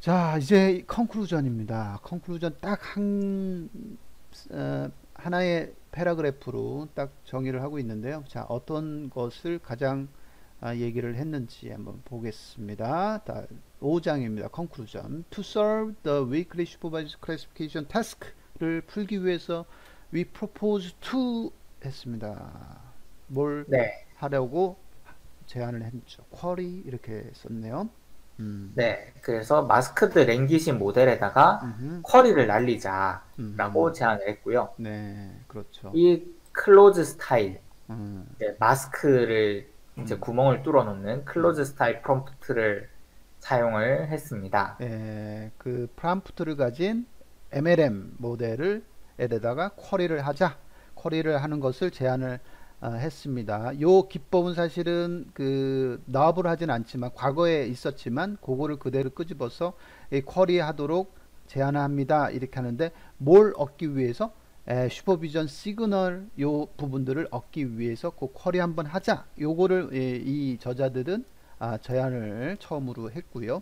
자, 이제 컨클루전입니다. 컨클루전 딱 하나의 패러그래프로 딱 정의를 하고 있는데요. 자, 어떤 것을 가장 얘기를 했는지 한번 보겠습니다. 5장입니다. 컨클루전. To solve the weekly supervised classification task를 풀기 위해서 we propose to 했습니다. 뭘 네, 하려고 제안을 했죠. 쿼리 이렇게 썼네요. 음, 네. 그래서 마스크드 랭귀지 모델에다가 음흠, 쿼리를 날리자라고 음흠. 제안을 했고요. 네, 그렇죠. 이 클로즈 스타일, 음, 이제 마스크를 이제 음, 구멍을 뚫어 놓는 음. 클로즈 스타일 프롬프트를 사용을 했습니다. 그 프롬프트를 가진 MLM 모델을 에다가 쿼리를 하자. 쿼리를 하는 것을 제안을 했습니다. 요 기법은 사실은 그 나업을 하진 않지만 과거에 있었지만 그거를 그대로 끄집어서 이 쿼리 하도록 제안합니다. 이렇게 하는데 뭘 얻기 위해서 슈퍼비전 시그널 요 부분들을 얻기 위해서 그 쿼리 한번 하자. 요거를 이 저자들은 제안을 처음으로 했고요.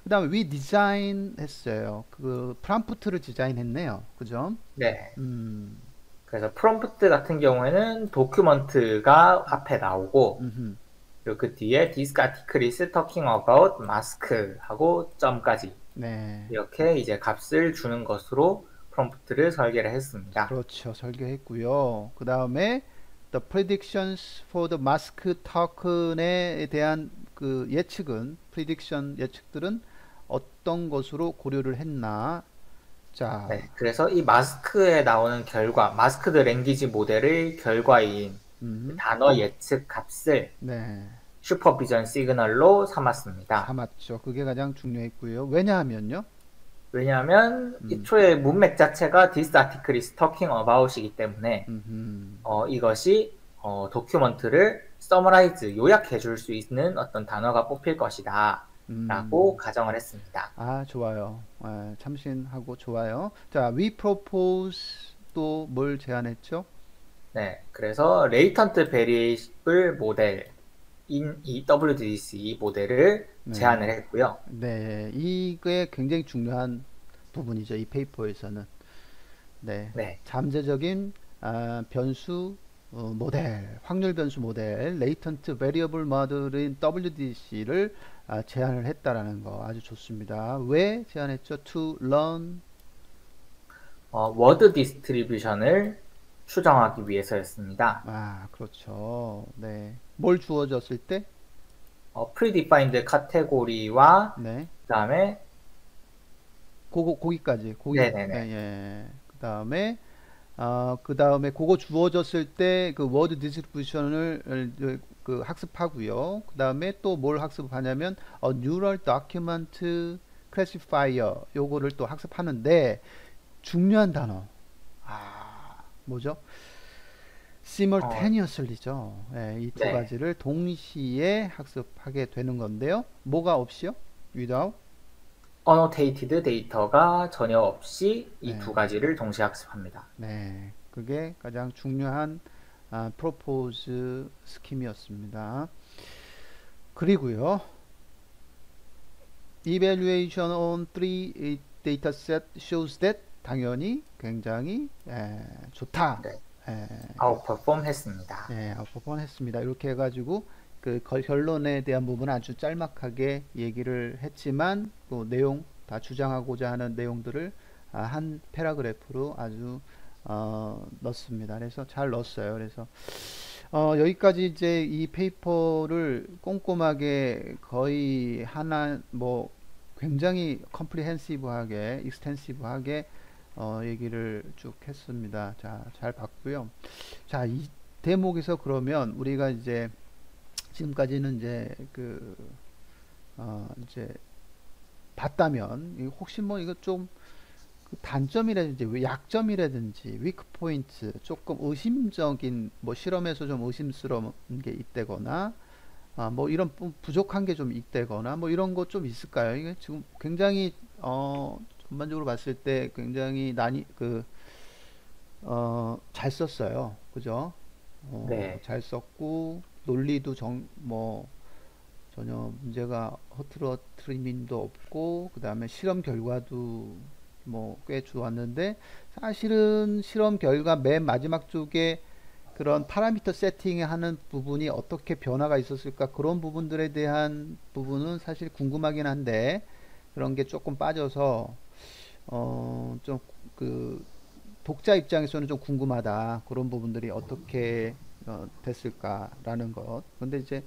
그 다음에 위 디자인 했어요. 그 프롬프트를 디자인했네요. 그죠? 네. 음, 그래서 프롬프트 같은 경우에는 도큐먼트가 앞에 나오고, 음흠. 그리고 그 뒤에 This article is talking about mask 하고 점까지 네. 이렇게 이제 값을 주는 것으로 프롬프트를 설계를 했습니다. 그렇죠. 설계했고요. 그 다음에 the predictions for the mask token에 대한 그 예측은 prediction 예측들은 어떤 것으로 고려를 했나? 자, 네, 그래서 이 마스크에 나오는 결과, 마스크드 랭귀지 모델의 결과인 그 음, 단어 예측 값을 네. 슈퍼비전 시그널로 삼았습니다. 삼았죠. 그게 가장 중요했고요. 왜냐하면요. 왜냐하면 음, 이초에 문맥 자체가 This article is talking about이기 때문에 음, 이것이 도큐먼트를 서머라이즈, 요약해 줄 수 있는 어떤 단어가 뽑힐 것이다 라고 음. 가정을 했습니다. 좋아요. 참신하고 좋아요. 자, we propose 또 뭘 제안했죠? 네, 그래서 레이턴트 베리에이블 모델인 이 WDC 모델을 네. 제안을 했고요. 네, 이게 굉장히 중요한 부분이죠. 이 페이퍼에서는. 네. 네, 잠재적인 변수 모델, 확률 변수 모델, 레이턴트 베리어블 모델인 WDC를 제안을 했다라는 거 아주 좋습니다. 왜 제안했죠? To learn. 워드 디스트리뷰션을 추정하기 위해서였습니다. 그렇죠. 네. 뭘 주어졌을 때? 프리디파인드 카테고리와 네. 그다음에 거기까지. 예, 네네네. 예. 그 다음에 그거 주어졌을 때 그 워드 디스트리뷰션을 그 학습하고요. 그 다음에 또 뭘 학습하냐면 뉴럴 다큐멘트 클래시파이어 요거를 또 학습하는데 중요한 단어. 뭐죠? 어, simultaneously죠. 예, 이 두 네. 가지를 동시에 학습하게 되는 건데요. 뭐가 없이요? without. 어노테이티드 데이터가 전혀 없이 이 두 네. 가지를 동시에 학습합니다. 네. 그게 가장 중요한 프로포즈 스킴이었습니다. 그리고요. evaluation on three dataset shows that 당연히 굉장히 좋다. 네. 에, 아웃퍼폼 했습니다. 아웃퍼폼 했습니다. 이렇게 해가지고 그 결론에 대한 부분은 아주 짤막하게 얘기를 했지만 또 내용 다 주장하고자 하는 내용들을 한 패러그래프로 아주 넣습니다. 그래서 잘 넣었어요. 그래서 여기까지 이제 이 페이퍼를 꼼꼼하게 거의 하나 뭐 굉장히 컴프리헨시브하게 익스텐시브하게 얘기를 쭉 했습니다. 자, 잘 봤고요. 자, 이 대목에서 그러면 우리가 이제 지금까지는 이제 이제 봤다면 혹시 뭐 이거 좀 단점이라든지 약점이라든지 위크 포인트 조금 의심적인 뭐 실험에서 좀 의심스러운 게 있다거나 뭐 이런 부족한 게 좀 있다거나 뭐 이런 거 좀 있을까요? 이게 지금 굉장히 전반적으로 봤을 때 굉장히 잘 썼어요. 그죠? 네. 잘 썼고 논리도 뭐 전혀 문제가 허트러트림도 없고 그 다음에 실험 결과도 뭐 꽤 좋았는데 사실은 실험 결과 맨 마지막 쪽에 그런 파라미터 세팅하는 부분이 어떻게 변화가 있었을까 그런 부분들에 대한 부분은 사실 궁금하긴 한데 그런 게 조금 빠져서 좀 그 독자 입장에서는 좀 궁금하다 그런 부분들이 어떻게 됐을까라는 것. 근데 이제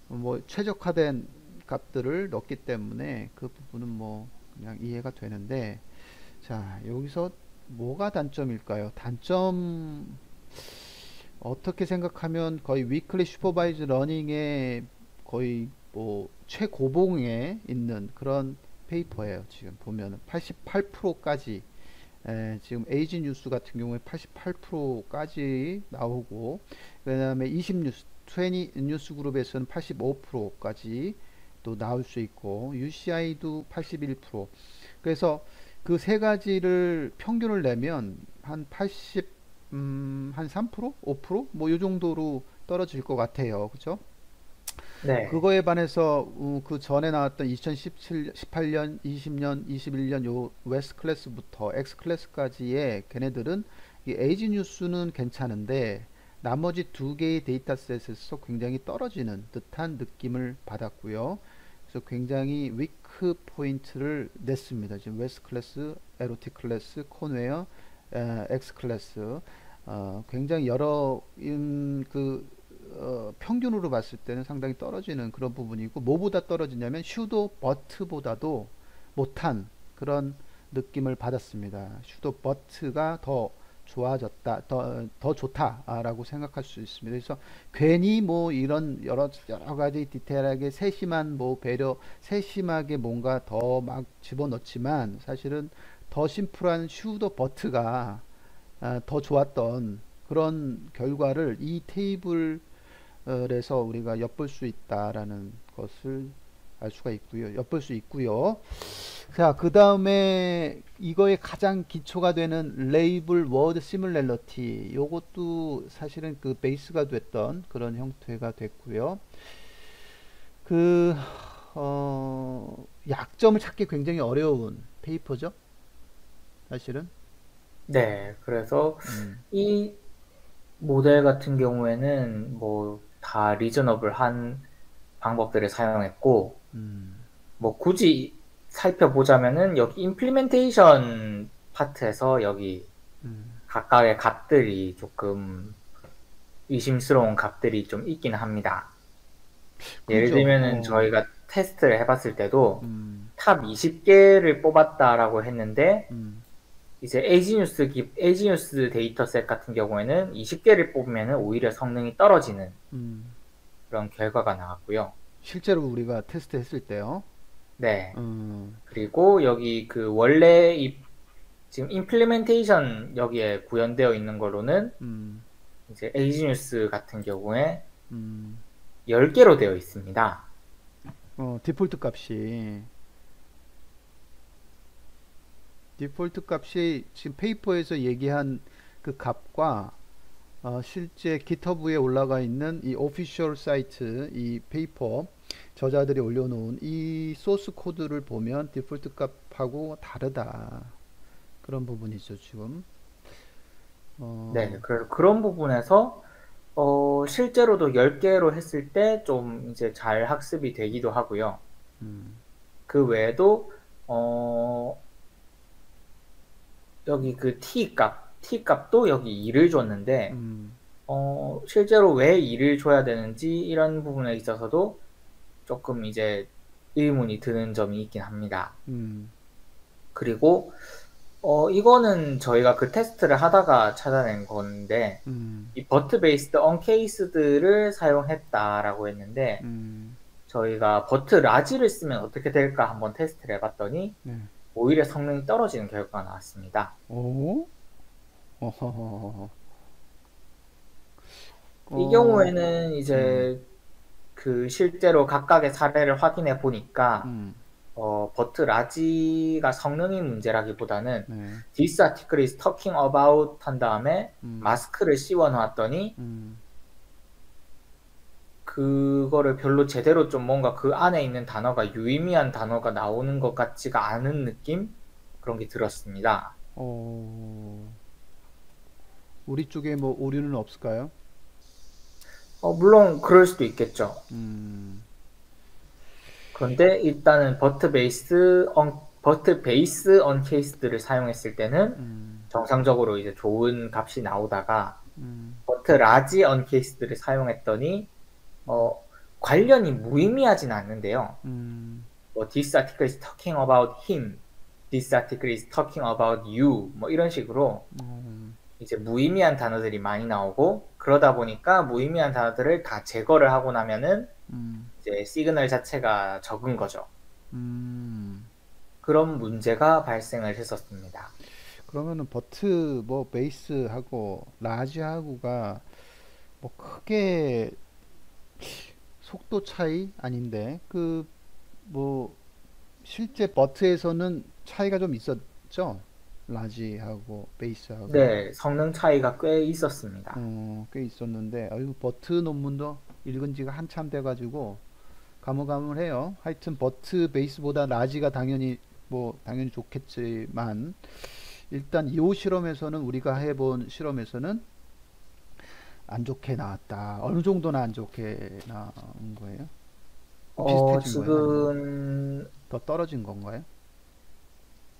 뭐 최적화된 값들을 넣기 때문에 그 부분은 뭐 그냥 이해가 되는데 자 여기서 뭐가 단점일까요? 단점 어떻게 생각하면 거의 위클리 슈퍼바이즈 러닝의 거의 뭐 최고봉에 있는 그런 페이퍼예요. 지금 보면 88%까지 지금 에이지 뉴스 같은 경우에 88%까지 나오고 그다음에 20 뉴스 20 뉴스 그룹에서는 85%까지 또 나올 수 있고 UCI도 81%. 그래서 그 세 가지를 평균을 내면 한 80, 한 3%, 5%, 뭐 요 정도로 떨어질 것 같아요. 그죠? 네. 그거에 반해서 그 전에 나왔던 2017, 18년, 20년, 21년 요 웨스트 클래스부터 X 클래스까지의 걔네들은 이 에이지 뉴스는 괜찮은데 나머지 두 개의 데이터셋에서 굉장히 떨어지는 듯한 느낌을 받았고요. 그래서 굉장히 위크 포인트를 냈습니다. 지금 웨스트 클래스, 에로틱 클래스, 콘웨어, X 클래스 굉장히 여러 평균으로 봤을 때는 상당히 떨어지는 그런 부분이고 뭐보다 떨어지냐면 슈도 버트보다도 못한 그런 느낌을 받았습니다. 슈도 버트가 더 좋아졌다, 더 좋다라고 생각할 수 있습니다. 그래서 괜히 뭐 이런 여러 가지 디테일하게 세심한 뭐 배려, 세심하게 뭔가 더 막 집어넣지만 사실은 더 심플한 슈도 버트가 더 좋았던 그런 결과를 이 테이블 그래서 우리가 엿볼 수 있다라는 것을 알 수가 있고요. 엿볼 수 있고요. 자, 그 다음에 이거의 가장 기초가 되는 레이블 워드 시뮬레러티. 요것도 사실은 그 베이스가 됐던 그런 형태가 됐고요. 그, 약점을 찾기 굉장히 어려운 페이퍼죠. 사실은. 네. 그래서 음, 이 모델 같은 경우에는 뭐 다 리저너블한 방법들을 사용했고, 음, 뭐 굳이 살펴보자면은 여기 임플리멘테이션 파트에서 여기 음. 각각의 값들이 조금 의심스러운 값들이 좀 있긴 합니다. 예를 그죠. 들면은 저희가 테스트를 해봤을 때도 음, 탑 20개를 뽑았다라고 했는데 음, 이제 에이지뉴스 데이터셋 같은 경우에는 20개를 뽑으면 오히려 성능이 떨어지는 음. 그런 결과가 나왔고요. 실제로 우리가 테스트 했을 때요. 네. 음, 그리고 여기 그 원래 지금 임플리멘테이션 여기에 구현되어 있는 거로는 음, 이제 에이지뉴스 같은 경우에 음. 10개로 되어 있습니다. 디폴트 값이 지금 페이퍼에서 얘기한 그 값과 실제 GitHub에 올라가 있는 이 오피셜 사이트 이 페이퍼 저자들이 올려놓은 이 소스 코드를 보면 디폴트 값하고 다르다 그런 부분이죠 지금. 네. 어, 그래서 그런 부분에서 실제로도 10개로 했을 때 좀 이제 잘 학습이 되기도 하고요. 음, 그 외에도 여기 그 t 값도 여기 2를 줬는데 음, 실제로 왜 2를 줘야 되는지 이런 부분에 있어서도 조금 이제 의문이 드는 점이 있긴 합니다. 음, 그리고 이거는 저희가 그 테스트를 하다가 찾아낸 건데 음, 이 버트 베이스드 언케이스드를 사용했다라고 했는데 음, 저희가 버트 라지를 쓰면 어떻게 될까 한번 테스트를 해봤더니 네. 오히려 성능이 떨어지는 결과가 나왔습니다. 오, 어허허허. 이 어, 경우에는 음, 이제 그 실제로 각각의 사례를 확인해 보니까 음, 버트 라지가 성능이 문제라기보다는 네, this article is talking about 한 다음에 음, 마스크를 씌워 놨더니 음, 그거를 별로 제대로 좀 뭔가 그 안에 있는 단어가 유의미한 단어가 나오는 것 같지가 않은 느낌? 그런 게 들었습니다. 어, 우리 쪽에 뭐 오류는 없을까요? 물론 그럴 수도 있겠죠. 음, 그런데 일단은 버트 베이스 언케이스드를 사용했을 때는 음, 정상적으로 이제 좋은 값이 나오다가 음, 버트 라지 언케이스드를 사용했더니 음, 어, 관련이 무의미하진 않는데요. 음, 뭐 this article is talking about him, this article is talking about you, 뭐 이런 식으로 음, 이제 무의미한 단어들이 많이 나오고 그러다 보니까 무의미한 단어들을 다 제거를 하고 나면은 음, 이제 시그널 자체가 적은 거죠. 음. 그런 문제가 발생을 했었습니다. 그러면은 버트 뭐 베이스하고 라지하고가 뭐 크게 속도 차이 아닌데 그 뭐 실제 버트에서는 차이가 좀 있었죠? 라지하고 베이스하고 네, 성능 차이가 꽤 있었습니다. 꽤 있었는데 아유 버트 논문도 읽은 지가 한참 돼가지고 가물가물해요. 하여튼 버트 베이스보다 라지가 당연히 좋겠지만 일단 이호 실험에서는 우리가 해본 실험에서는 안 좋게 나왔다. 어느 정도나 안 좋게 나온 거예요? 비슷해진 거예요? 아니면 지금 더 떨어진 건가요?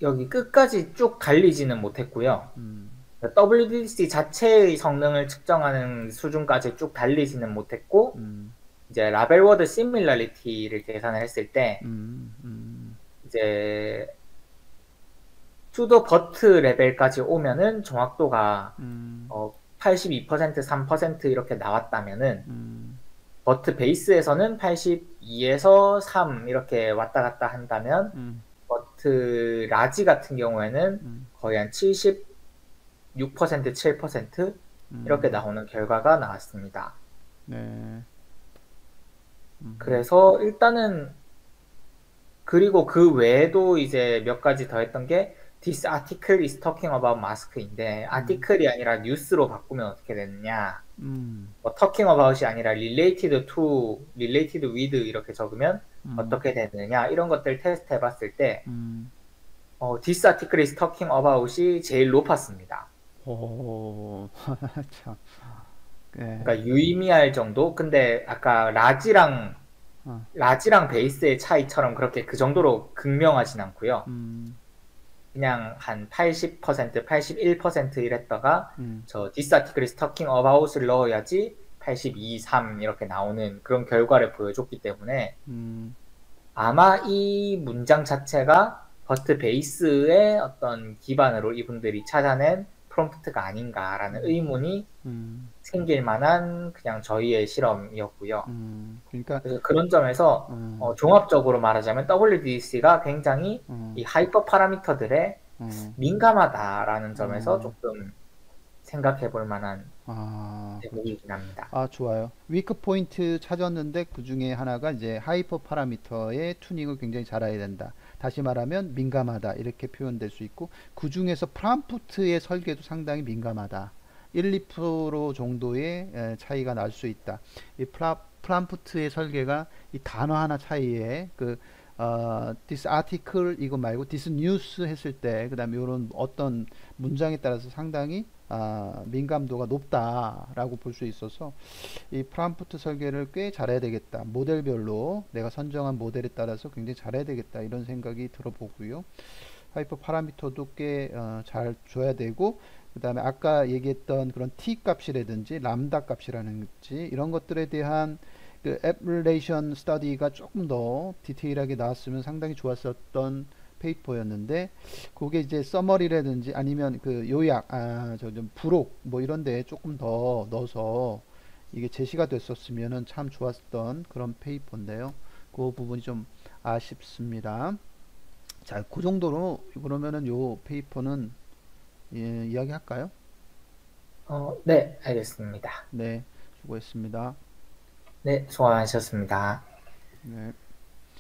여기 끝까지 쭉 달리지는 못했고요. 음, WDC 자체의 성능을 측정하는 수준까지 쭉 달리지는 못했고, 음, 이제 라벨 워드 시밀러리티를 계산을 했을 때, 음, 음, 이제 투더 버트 레벨까지 오면은 정확도가 음, 82%, 3% 이렇게 나왔다면은 음, 버트 베이스에서는 82에서 3 이렇게 왔다 갔다 한다면 음, 버트 라지 같은 경우에는 음, 거의 한 76%, 7% 이렇게 음, 나오는 결과가 나왔습니다. 네, 그래서 일단은 그리고 그 외에도 이제 몇 가지 더 했던 게 This article is talking about mask인데 음, 아티클이 아니라 뉴스로 바꾸면 어떻게 되느냐 음, 뭐 talking about이 아니라 related to, related with 이렇게 적으면 음, 어떻게 되느냐 이런 것들 테스트 해봤을 때 음. this article is talking about이 제일 높았습니다. 오, 참, 네, 그러니까 유의미할 정도? 근데 아까 어, 라지랑 베이스의 차이처럼 그렇게 그 정도로 극명하진 않고요. 음, 그냥 한 80%, 81% 이랬다가 음, 저 this article is talking about을 넣어야지 82, 3 이렇게 나오는 그런 결과를 보여줬기 때문에 음, 아마 이 문장 자체가 버트 베이스의 어떤 기반으로 이분들이 찾아낸 프롬프트가 아닌가라는 의문이 음, 생길 만한 그냥 저희의 실험이었고요. 그러니까, 그래서 그런 점에서 어, 종합적으로 말하자면 WDC가 굉장히 어, 이 하이퍼 파라미터들에 어, 민감하다라는 점에서 어, 조금 생각해 볼 만한 그렇죠. 대목이긴 합니다. 아, 좋아요. 위크 포인트 찾았는데 그 중에 하나가 이제 하이퍼 파라미터의 튜닝을 굉장히 잘해야 된다. 다시 말하면 민감하다. 이렇게 표현될 수 있고 그 중에서 프롬프트의 설계도 상당히 민감하다. 1, 2% 정도의 차이가 날 수 있다. 이 프롬프트의 설계가 이 단어 하나 차이에 this article 이거 말고 this news 했을 때 그다음에 이런 어떤 문장에 따라서 상당히 민감도가 높다라고 볼 수 있어서 이 프롬프트 설계를 꽤 잘해야 되겠다. 모델별로 내가 선정한 모델에 따라서 굉장히 잘해야 되겠다. 이런 생각이 들어보고요. 하이퍼 파라미터도 꽤 잘 줘야 되고 그 다음에 아까 얘기했던 그런 t 값이라든지 람다 값이라든지 이런 것들에 대한 그 앱릴레이션 스터디가 조금 더 디테일하게 나왔으면 상당히 좋았었던 페이퍼였는데 그게 이제 서머리라든지 아니면 그 요약 저 좀 부록 뭐 이런 데 조금 더 넣어서 이게 제시가 됐었으면은 참 좋았던 그런 페이퍼인데요. 그 부분이 좀 아쉽습니다. 자, 그 정도로 그러면은 요 페이퍼는 이야기할까요? 네, 알겠습니다. 네, 수고했습니다. 네, 수고하셨습니다. 네.